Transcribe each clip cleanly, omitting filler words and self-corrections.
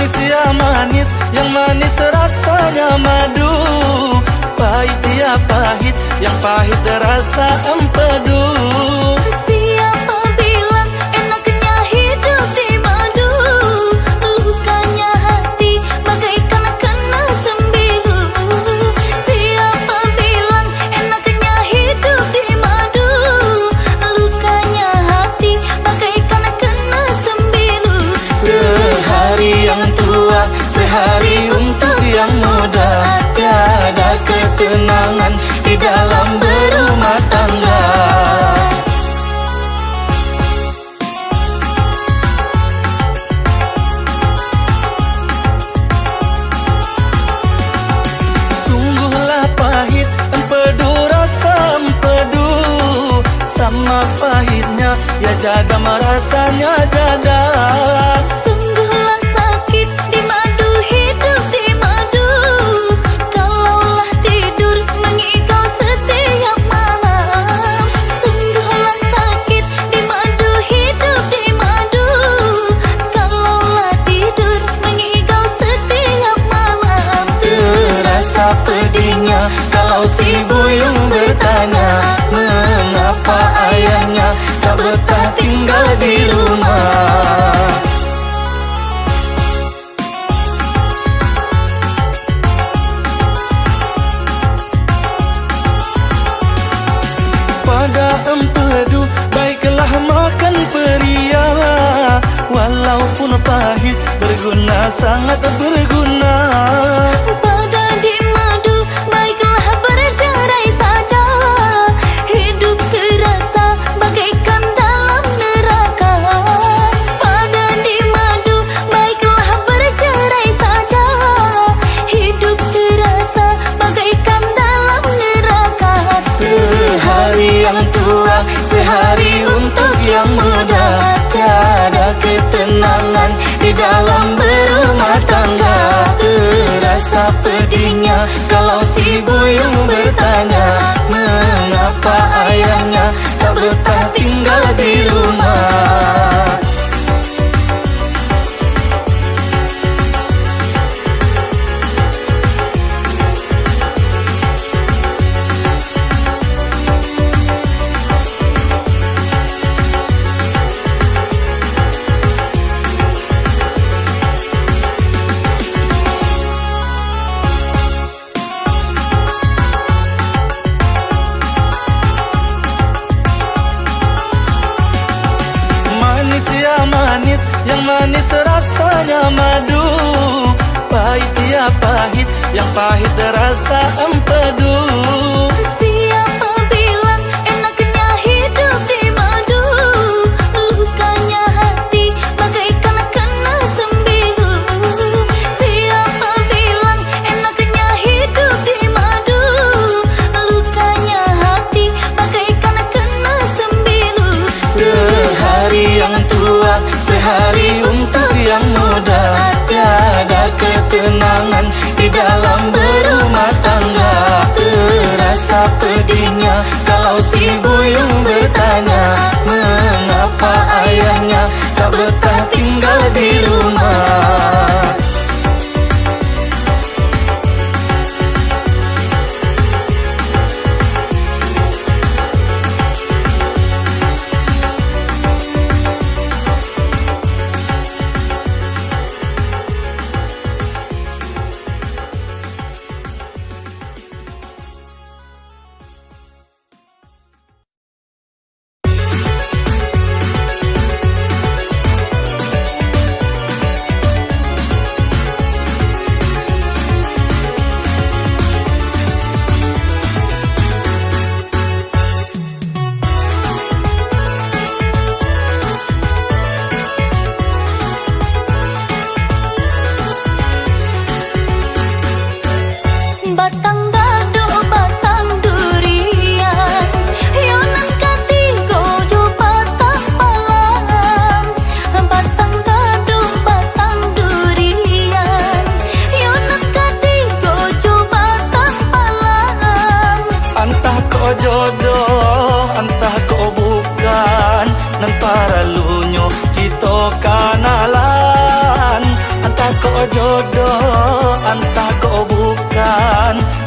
Manis ya manis, yang manis rasanya madu. Pahit ya pahit, yang pahit rasa empedu. Siapa bilang enaknya hidup di madu? Lukanya hati bagaikan kena sembilu. Siapa bilang enaknya hidup di madu? Lukanya hati bagaikan kena sembilu. Sehari yang tua, sehari untuk yang muda. Tiada ketenangan di dalam berumah tangga. Sungguhlah pahit, empedu rasa empedu. Sama pahitnya, ya jaga rasanya jaga. Sungguhlah sakit di madu, hidup di madu. Kalaulah tidur mengigau setiap malam. Sungguhlah sakit di madu, hidup di madu. Kalaulah tidur mengigau setiap malam. Terasa pedihnya kalau si buyung bertanya, mengapa ayahnya tak betah tinggal di rumah. Pada empedu baiklah makan peria. Walaupun pahit berguna, sangat berguna. Pada di madu baiklah bercerai saja. Hidup terasa bagaikan dalam neraka. Pada di madu baiklah bercerai saja. Hidup terasa bagaikan dalam neraka. Sehari yang tua, sehari untuk yang muda. Tiada ketenangan di dalam berumah tangga. Terasa pedihnya kalau si buyung bertanya, mengapa ayahnya tak betah tinggal di rumah. Manis ya manis, yang manis rasanya madu. Pahit ya pahit, yang pahit rasa empedu. Siapa bilang enaknya hidup di madu? Lukanya hati bagaikan kena sembilu. Siapa bilang enaknya hidup di madu? Lukanya hati bagaikan kena sembilu. Sehari yang tua, sehari untuk yang muda. Tiada ketenangan di dalam berumah tangga. Terasa pedihnya kalau si buyung bertanya, mengapa ayahnya tak betah tinggal di rumah.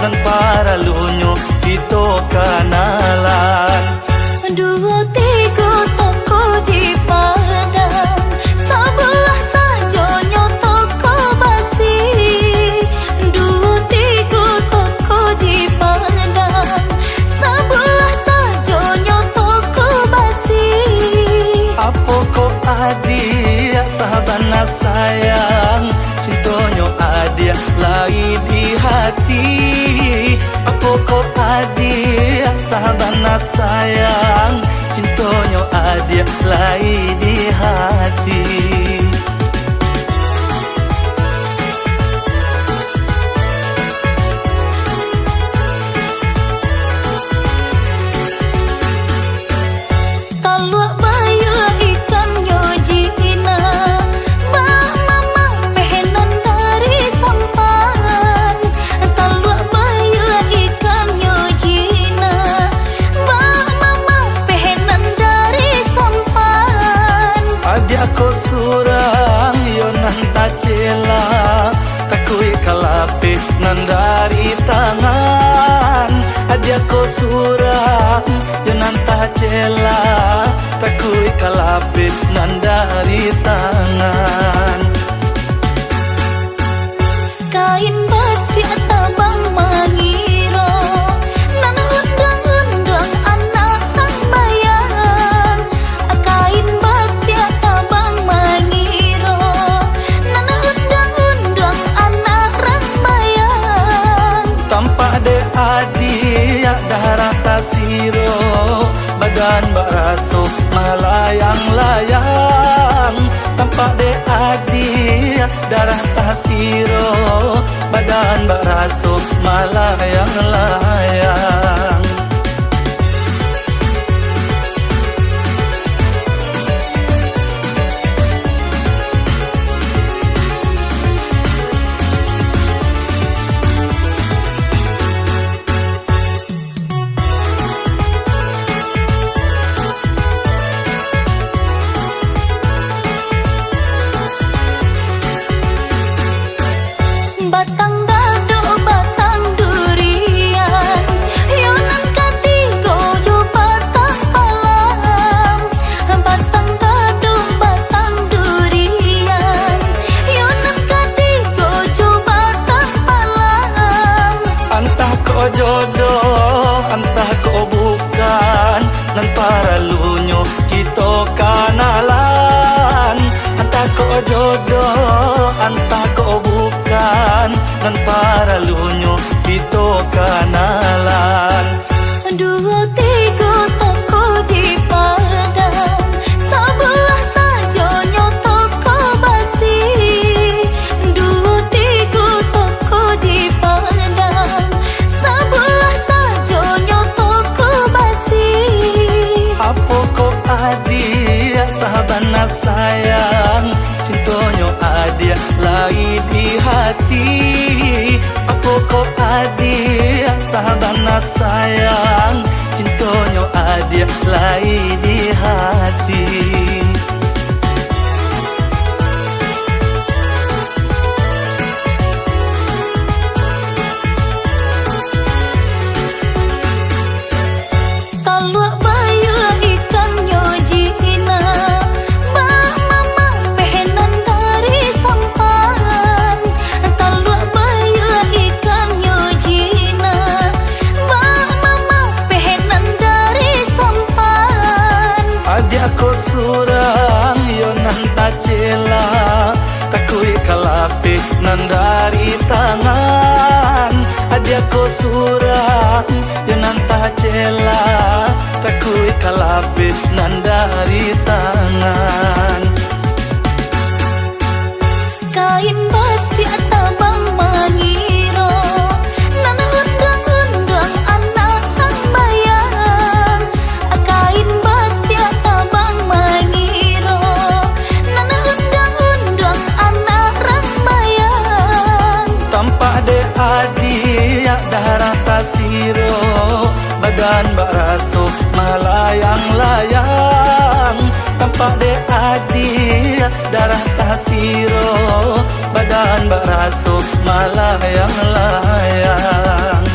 nan para lunyo kita kanalan. Dua tiga toko di Padang, sebelah sajonyo toko basi. Dua tiga toko di Padang, sebelah sajonyo toko basi. Apa kok adia sahabana sayang, cintonyo adia lai di hati. Apa kok adia sahabana sayang, cintonyo adia lai di hati. Talua bayu ikan nyojina, bang mamang pehenan dari sampan. Talua bayu ikan nyojina, bang mamang pehenan dari sampan. Adia ko surang yo nan tacela, takui kalape nan dari tangan. Adia ko surang yo nan tacela, takui kalape nan dari tangan. Kain batik tabang mangiro, nan undang-undang anak tang bayang. Kain batik tabang mangiro, nan undang-undang anak rang bayang. Tampak de adia darah tasiro, badan baraso malayang-layang. Tampak de adia darah tasiro, badan baraso malayang-layang. Batang dado, batang durian, yonan katigo jo batang palang. Batang dado, batang durian, yonan katigo jo batang palang. Entah ko jodoh, entah ko bukan, nan para lunyo kita kanalan. Entah ko jodoh, entah ko bukan, nan para lunyo kita kanalan. Dua tiga toko di Padang, sebelah sajonyo toko basi. Dua tiga toko di Padang, sebelah sajonyo toko basi. Apa kok adia sahabana sayang, cintonyo adia lai di hati. Apa kok adia sahabana sayang, cintonyo adia lai di hati. Talua bayu ikan nyojina, bang mamang pehenan dari sampan. Talua bayu ikan nyojina, bang mamang pehenan dari sampan. Adia ko surang yo nan tacela, takui kalape nan dari tangan. Adia ko surang yo nan tacela, takui kalape nan dari tangan. Kain batik tabang mangiro, nan undang-undang anak tang bayang. Kain batik tabang mangiro, nan undang-undang anak rang bayang. Tampak de adia darah tasiro, badan baraso malayang-layang. Tampak de adia darah tasiro, badan baraso malayang-layang.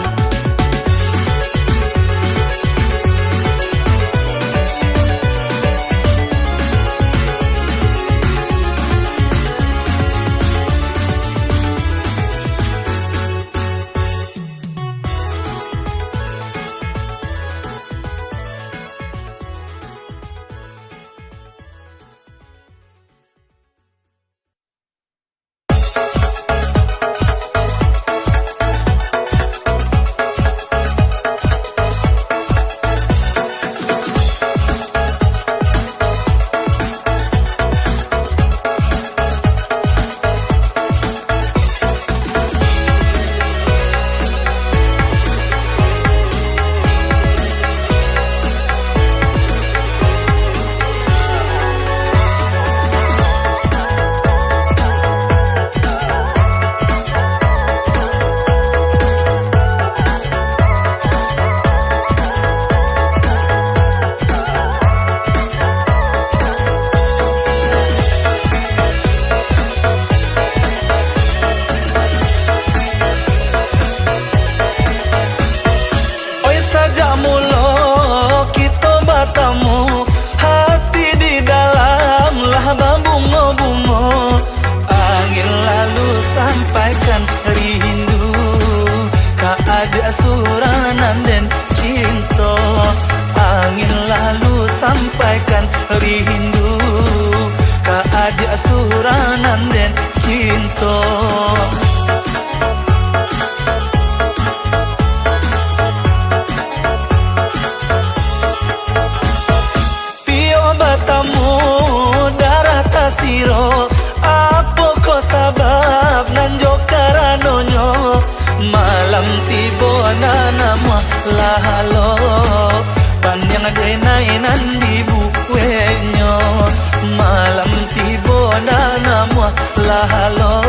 lahalo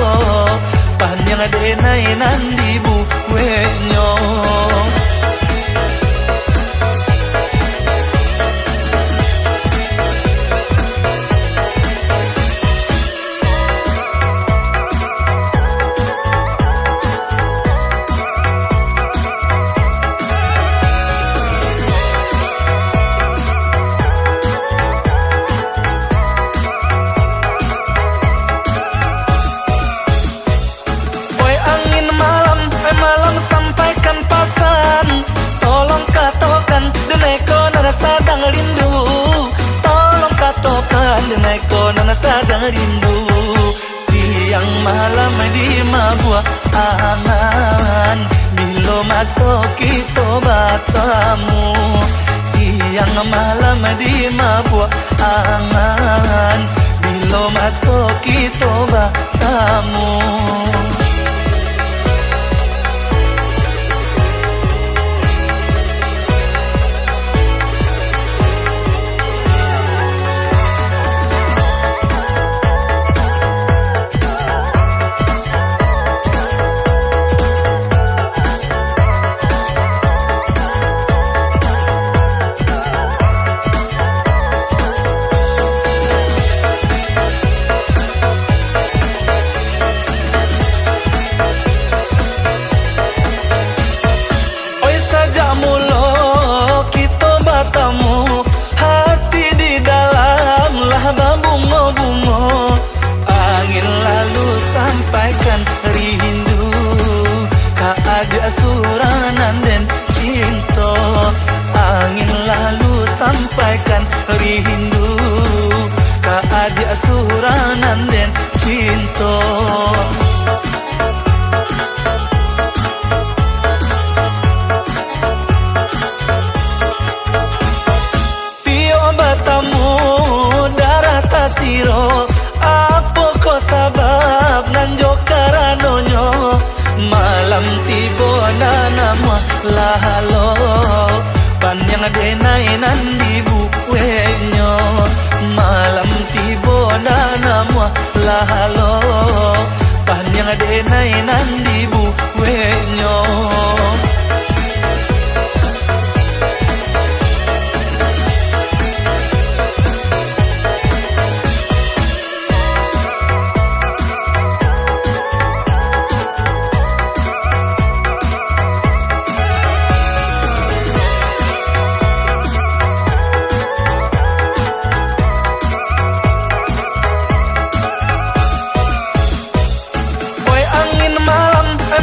Panyang denay nandibu wenyo malam sampaikan pesan tolong katakan deneko nana sadang rindu tolong katakan deneko nana sadang rindu siang malam di mabuah angan bilo masuk kita batamu siang malam di mabuah angan bilo masuk kita batamu hati di dalam lah bungo-bungo angin lalu sampaikan rindu tak ada suranan dan cinta angin lalu sampaikan rindu tak ada suranan dan cinta siro apa ko sabab nanjo karanonyo malam tibo nanamwa lahalo panyang denay nandibu wenyo malam tibo nanamwa lahalo panyang denay nandibu wenyo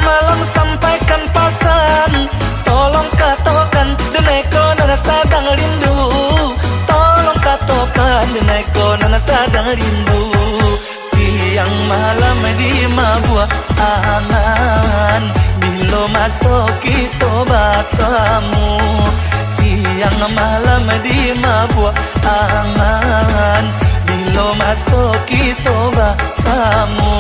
malam sampaikan pesan tolong katakan deneko nana sadang rindu tolong katakan deneko nana sadang rindu siang malam di mabuah angan bilo masuk kita batamu siang malam di mabuah angan bilo masuk kita batamu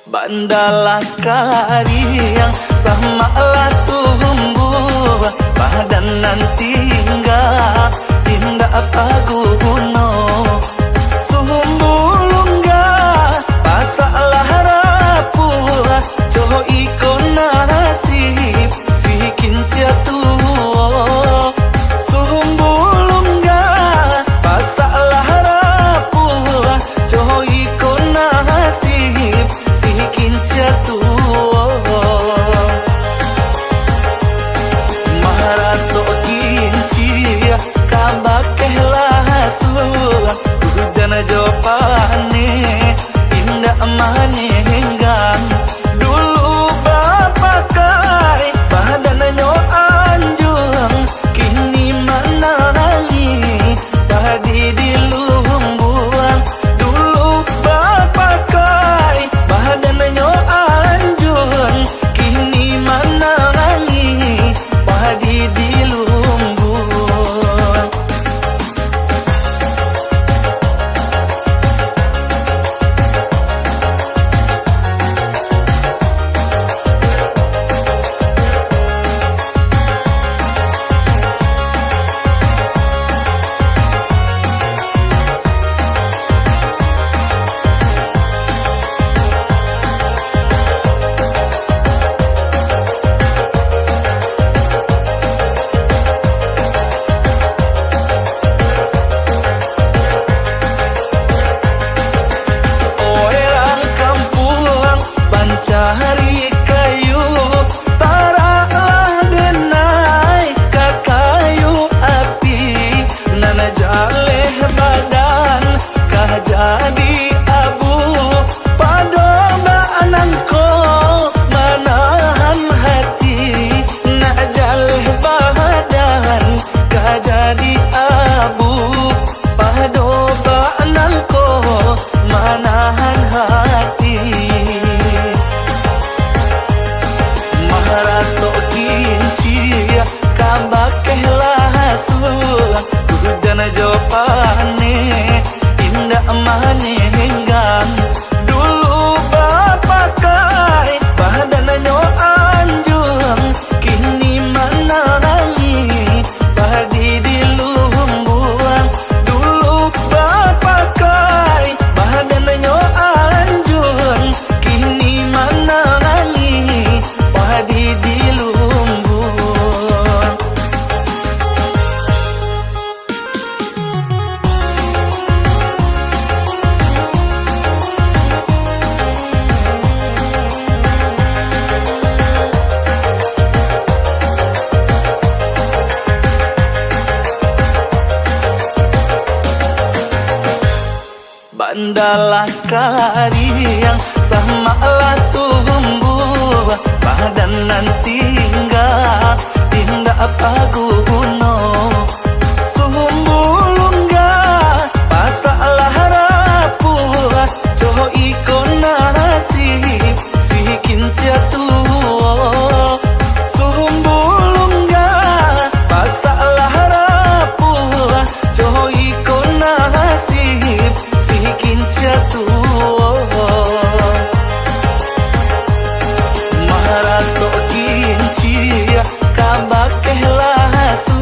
Bandalah kariang sama lah tumbuh badan nanti enggak tindak paguno sumbulungga pasalah rapuh coho ikon nasib si kinca tuo sumbulungga pasalah rapuh coho ikon nasib kinca tuo maharato kinci kabakeh lasu hujan jopa manenggang. Dulu bapakai badannya anjung, kini manangi padi di lumbung. Dulu bapakai badannya anjung, kini manangi padi di lumbung. Bandalah kariang sama lah tumbuh, badanan tinggal apa guna. Sumbulungga pasalah rapuh, coho ikon nasib si kinca tuo. Sumbulungga pasalah rapuh, coho ikon nasib si kinca tuo. Marato kinci kabakeh lah su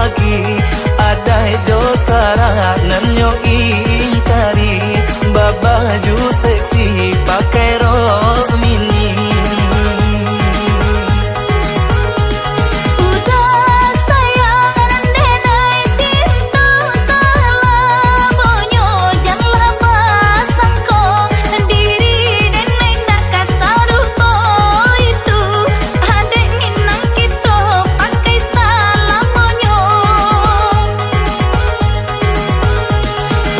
pagi adai jo sarangan yo ingkari babaju seksi pakai rok mini. Udah sayang denai cinta selamanya janganlah pasangko diri denai tak kasaruh itu adek minang kita pakai selamanya.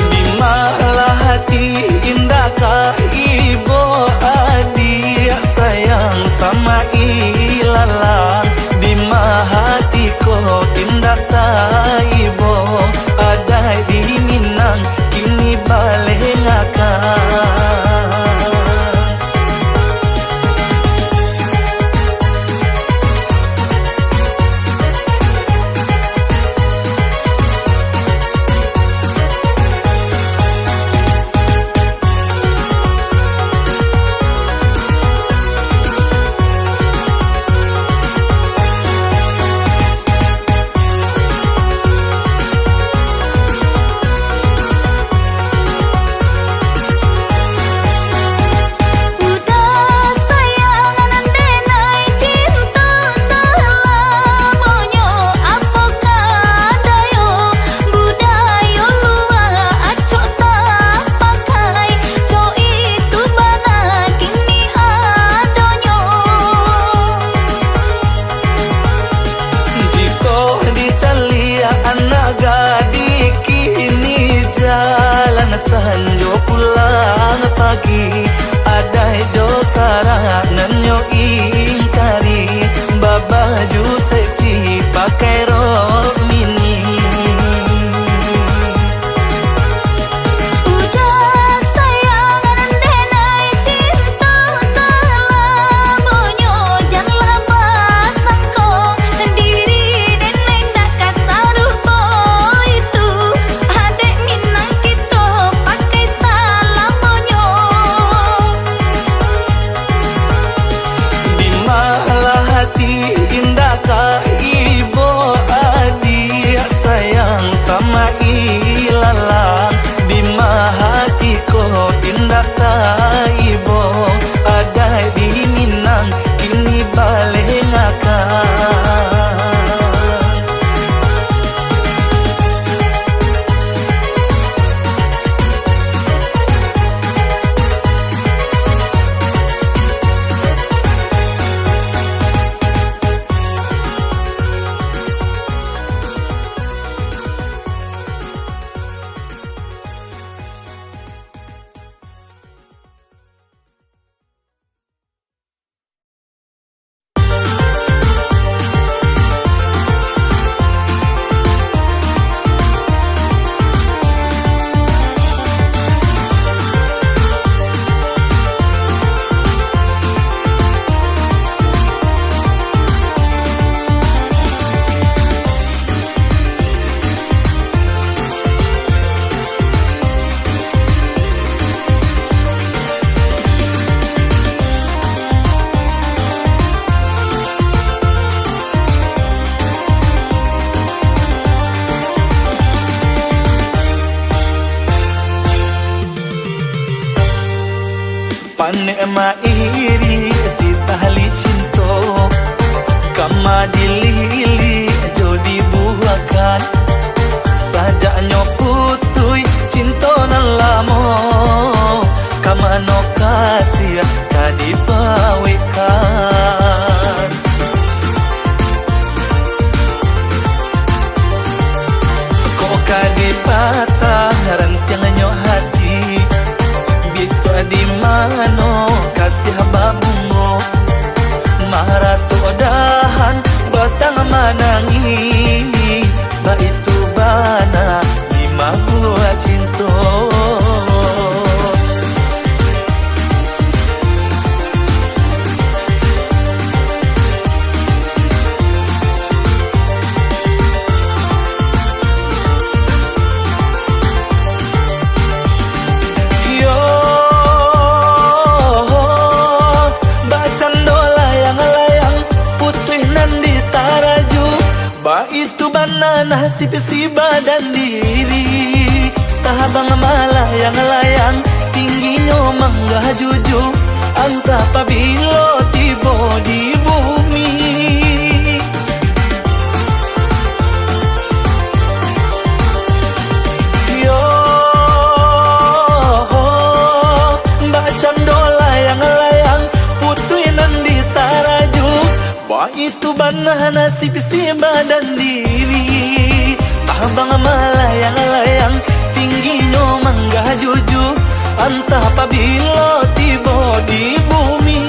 Di malah hati indahkah ibu adik sayang sama ilalang. Di malah hati ko indah tak ibu adai di Minang kini balik ngakak. Udah sayang denai cinta selamanya apakah dayo budaya luar acok tak pakai co itu bana kini adonyo. Jika dicalia anak gadis kini jalan sanjo pulang pagi adai jo sarangan yo ingkari babaju seksi pakai rok mini. Udah sayang denai cinta selamanya janganlah pasangko diri denai tak kasaruh itu adek minang kita pakai selamanya. Di malah hati indahkah ibu adik sayang sama ilalang. Di malah hati ko indah tak ibu adai di Minang kini balik ngakak. Pane ma iri si tahli cinto kama dilili jodi buakan sajaknya putui cinto nan lamo kama no kasih kadipawikan. Kok kadipatah rantiangannya hati bisa di mano kasih babungo maratu dahan batang manangi ba itu bana lima gua cinta. Ba Itu bana nasib si badan diri, tahabang malayang-layang, tingginya mangga juju, antah pabilo tiba di bumi. Yo, mbak cando layang-layang, putuinan di taraju. Itu bana nasib si badan diri, tahabang malayang-layang, tingginya mangga juju, antah pabilo tiba di bumi.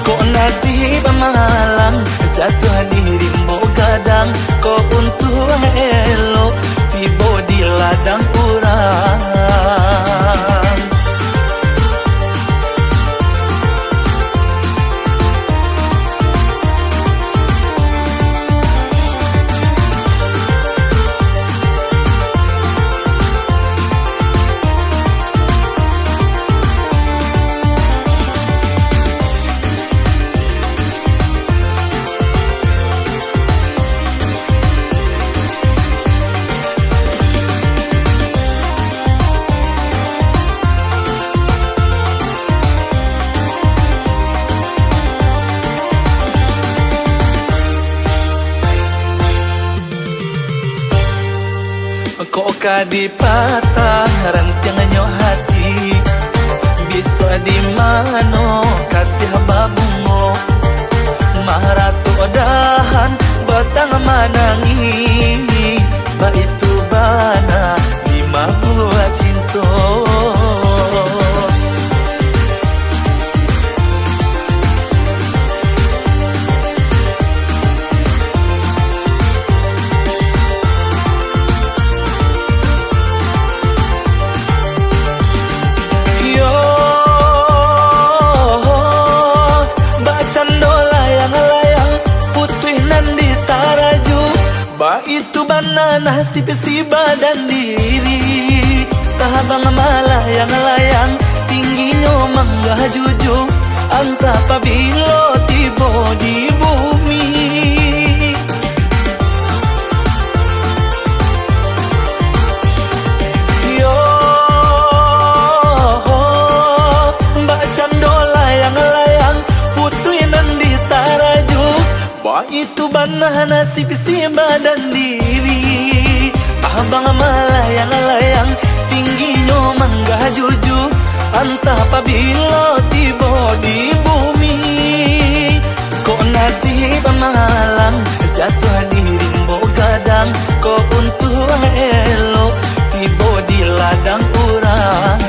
Kok nasib malang jatuh diri mau gadang, kok untuk elo tiba di ladang urang. Kok kadi patah rantiangannya hati, bisa di mano kasih babungo, maharatu dahan batang manangi, ba itu bana di mahua cinta. Itu bana nasib si badan diri, tahabang malayang-layang, tingginya mangga juju, antah pabilo tiba di bumi. Yo, mbak cando layang-layang, putuinan di taraju. Itu bana nasib si badan diri, tahabang malayang-layang, tingginya mangga juju, antah pabilo tiba di bumi. Kok nasib malang jatuh diri mau gadang, kok untuk elo tiba di ladang urang.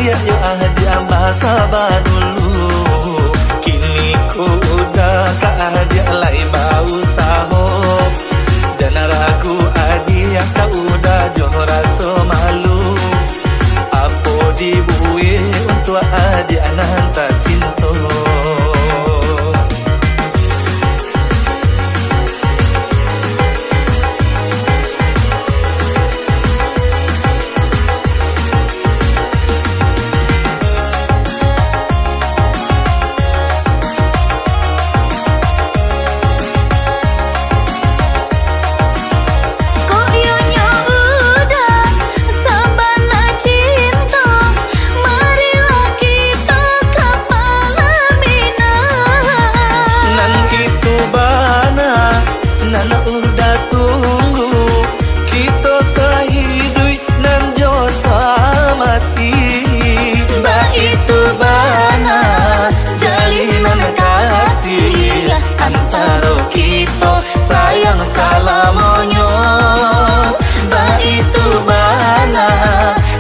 dia yo ahdi amba sabar dulu. Kini ku udah ka ahdi alai bau sahok. Dan ragu adi yang tak udah joh rasa malu. Apa dibuih untuk adi anak tak cinta. Nana udah tunggu kita sahidui nan jo samati. Ba itu bana jalinan kasih antara kita sayang salamonyo. Ba itu bana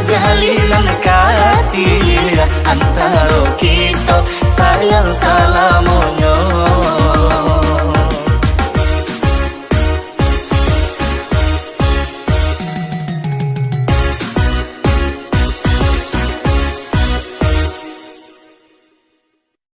jalinan kasih antara kita sayang salamonyo.